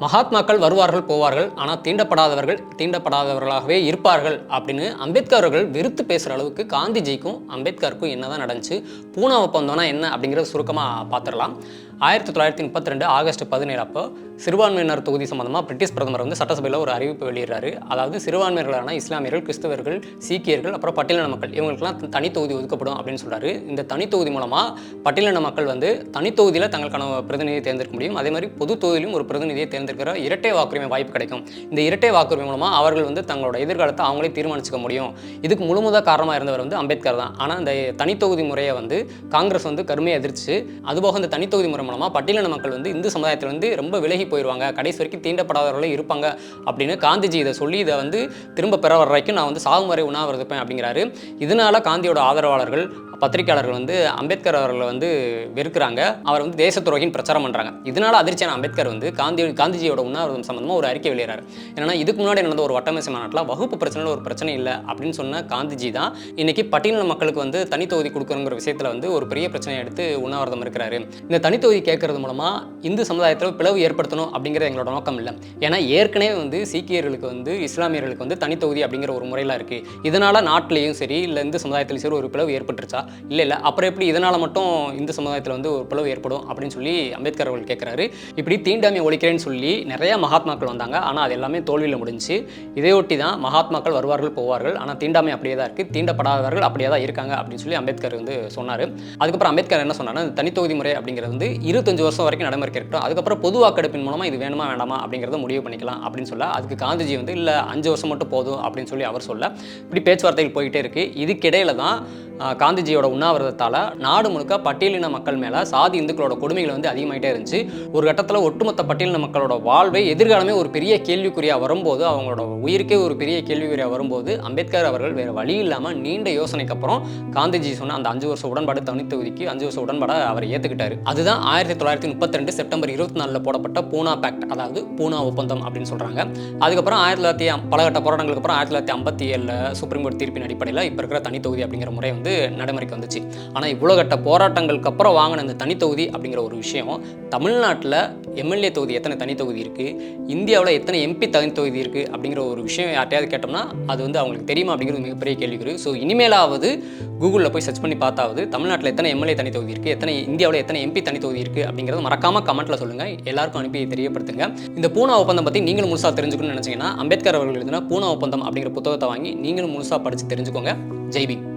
மகாத்மாக்கள் வருவார்கள் போவார்கள், ஆனால் தீண்டப்படாதவர்கள் தீண்டப்படாதவர்களாகவே இருப்பார்கள் அப்படின்னு அம்பேத்கர் அவர்கள் வெறுத்து பேசுகிற அளவுக்கு காந்திஜிக்கும் அம்பேத்கருக்கும் என்னதான் நடந்துச்சு, பூனா ஒப்பந்தம்னா என்ன அப்படிங்கிறத சுருக்கமாக பார்த்துடலாம். 1932 ஆகஸ்ட் 17 அப்போ சிறுபான்மையினர் தொகுதி சம்பந்தமாக பிரிட்டிஷ் பிரதமர் வந்து சட்டசபையில் ஒரு அறிவிப்பு வெளியிடுறாரு. அதாவது சிறுபான்மையினர்களான இஸ்லாமியர்கள், கிறிஸ்தவர்கள், சீக்கியர்கள், அப்புறம் பட்டியலின மக்கள் இவங்களுக்குலாம் தனி தொகுதி ஒதுக்கப்படும் அப்படின்னு சொல்கிறாரு. இந்த தனி தொகுதி மூலமாக பட்டியலின மக்கள் வந்து தனி தொகுதியில் தங்களுக்கான பிரதிநிதியை தேர்ந்தெடுக்க முடியும். அதே மாதிரி பொது தொகுதியிலும் ஒரு பிரதிநிதியை தேர்ந்தெடுக்கிற இரட்டை வாக்குரிமை வாய்ப்பு கிடைக்கும். இந்த இரட்டை வாக்குரிமை மூலமாக அவர்கள் வந்து தங்களோட எதிர்காலத்தை அவங்களே தீர்மானிச்சுக்க முடியும். இதுக்கு முழுமுதல் காரணமாக இருந்தவர் வந்து அம்பேத்கர் தான். ஆனால் இந்த தனி தொகுதி முறையை வந்து காங்கிரஸ் வந்து கடுமையாக எதிர்த்து, அதுபோக இந்த தனி தொகுதி முறை மூலமாக பட்டியலின மக்கள் வந்து இந்து சமுதாயத்தில் வந்து ரொம்ப விலகி போயிடுவாங்க, கடைசி வரைக்கும் தீண்டப்படாதவர்களே இருப்பாங்க அப்படின்னு காந்திஜி இதை சொல்லி இதை வந்து திரும்ப பெற வர வரைக்கும் நான் வந்து சாகும் வரை உண்ணாவிரதம் இருப்பேன் அப்படிங்கிறாரு. இதனால காந்தியோட ஆதரவாளர்கள், பத்திரிகையாளர்கள் வந்து அம்பேத்கர் அவர்களை வந்து வெறுக்கிறாங்க. அவர் வந்து தேச துரோகின்னு பிரச்சாரம் பண்ணுறாங்க. இதனால அதிர்ச்சியான அம்பேத்கர் வந்து காந்திஜியோட உண்ணாவிரதம் சம்பந்தமாக ஒரு அறிக்கை வெளியிறாரு. ஏன்னா இதுக்கு முன்னாடி நடந்த ஒரு வட்டமேசை மாநாட்டில் வகுப்பு பிரச்சனையில் ஒரு பிரச்சனை இல்லை அப்படின்னு சொன்ன காந்திஜி தான் இன்னைக்கு பட்டியலின மக்களுக்கு வந்து தனி தொகுதி கொடுக்கணுங்கிற விஷயத்தில் வந்து ஒரு பெரிய பிரச்சனையை எடுத்து உண்ணாவிரதம் இருக்கிறாரு. இந்த தனி தொகுதி கேட்கறது மூலமாக இந்து சமுதாயத்தில் பிளவு ஏற்படுத்தணும் அப்படிங்கிறது எங்களோட நோக்கம் இல்லை. ஏன்னா ஏற்கனவே வந்து சீக்கியர்களுக்கு வந்து இஸ்லாமியர்களுக்கு வந்து தனி தொகுதி அப்படிங்கிற ஒரு முறையில் இருக்குது. இதனால் நாட்டிலையும் சரி இல்லை இந்து சமுதாயத்திலையும் சரி ஒரு பிளவு ஏற்பட்டுருச்சா? இல்லை. அப்புறம் எப்படி இதனால் மட்டும் இந்து சமுதாயத்தில் வந்து ஒரு பிளவு ஏற்படும் அப்படின்னு சொல்லி அம்பேத்கர் அவர்கள் கேட்குறாரு. இப்படி தீண்டாமை ஒழிக்கிறேன்னு சொல்லி நிறைய மகாத்மாக்கள் வந்தாங்க. ஆனால் அது எல்லாமே தோல்வியில் முடிஞ்சு. இதையொட்டி தான் மகாத்மாக்கள் வருவார்கள் போவார்கள், ஆனால் தீண்டாமை அப்படியே தான் இருக்குது, தீண்டப்படாதவர்கள் அப்படியே தான் இருக்காங்க அப்படின்னு சொல்லி அம்பேத்கர் வந்து சொன்னார். அதுக்கப்புறம் அம்பேத்கர் என்ன சொன்னார்னா, இந்த தனித்தொகுதி முறை அப்படிங்கிறது வந்து 25 வருஷம் வரைக்கும் நடைமுறைக்கு இருக்கட்டும், அதுக்கப்புறம் பொது வாக்கெடுப்பின் மூலமாக இது வேணுமா வேண்டாமா அப்படிங்கிறத முடிவு பண்ணிக்கலாம் அப்படின்னு சொல்ல, அதுக்கு காந்திஜி வந்து இல்லை 5 வருஷம் மட்டும் போதும் அப்படின்னு சொல்லி அவர் சொல்ல, இப்படி பேச்சுவார்த்தைகள் போயிட்டே இருக்குது. இதுக்கிடையில தான் காந்திஜியோட உண்ணாவிரதத்தால் நாடு முழுக்க பட்டியலின மக்கள் மேலே சாதி இந்துக்களோட கொடுமைகள் வந்து அதிகமாகிட்டே இருந்துச்சு. ஒரு கட்டத்தில் ஒட்டுமொத்த பட்டியலின மக்களோட வாழ்வை எதிர்காலமே ஒரு பெரிய கேள்விக்குறியாக வரும்போது, அவங்களோட உயிருக்கே ஒரு பெரிய கேள்விக்குறியாக வரும்போது, அம்பேத்கர் அவர்கள் வேறு வழி இல்லாமல் நீண்ட யோசனைக்கு அப்புறம் காந்திஜி சொன்ன அந்த 5 வருஷ உடன்பாடு, தனி தொகுதிக்கு 5 வருஷ உடன்பாடை அவர் ஏற்றுக்கிட்டாரு. அதுதான் 1932 செப்டம்பர் 24 போடப்பட்ட பூனா பேக்ட், அதாவது பூனா ஒப்பந்தம் அப்படின்னு சொல்கிறாங்க. அதுக்கப்புறம் பலகட்ட போராட்டங்களுக்கு அப்புறம் 1957 சுப்ரீம் கோர்ட் தீர்ப்பின் அடிப்படையில் இப்போ இருக்கிற தனி தொகுதி அப்படிங்கிற முறை வந்து நடைமுறைக்கு வந்துச்சு. ஆனால் இவ்வளோ கட்ட போராட்டங்களுக்கு அப்புறம் வாங்கின இந்த தனி தொகுதி அப்படிங்கிற ஒரு விஷயம், தமிழ்நாட்டில் எம்எல்ஏ தொகுதி எத்தனை தனி தொகுதி இருக்குது, இந்தியாவில் எத்தனை எம்பி தனி தொகுதி இருக்குது அப்படிங்கிற ஒரு விஷயம் யார்ட்டையாவது கேட்டோம்னா அது வந்து அவங்களுக்கு தெரியுமா அப்படிங்கிறது மிகப்பெரிய கேள்விக்குறி. ஸோ இனிமேலாவது கூகுளில் போய் சர்ச் பண்ணி பார்த்தாவது தமிழ்நாட்டில் எத்தனை எம்எல்ஏ தனி தொகுதி இருக்குது, இந்தியாவில் எத்தனை எம்பி தனி தொகுதி இருக்குது அப்படிங்கிறத மறக்காமல் கமெண்ட்டில் சொல்லுங்கள், எல்லாருக்கும் அனுப்பி தெரியப்படுத்துங்க. இந்த பூனா ஒப்பந்தம் பற்றி நீங்களும் முழுசாக தெரிஞ்சுக்கணும்னு நினச்சிங்கன்னா அம்பேத்கர் அவர்கள் எழுதின பூனா ஒப்பந்தம் அப்படிங்கிற புத்தகத்தை வாங்கி நீங்களும் முழுசாக படித்து தெரிஞ்சுக்கோங்க. ஜெய் பீம்.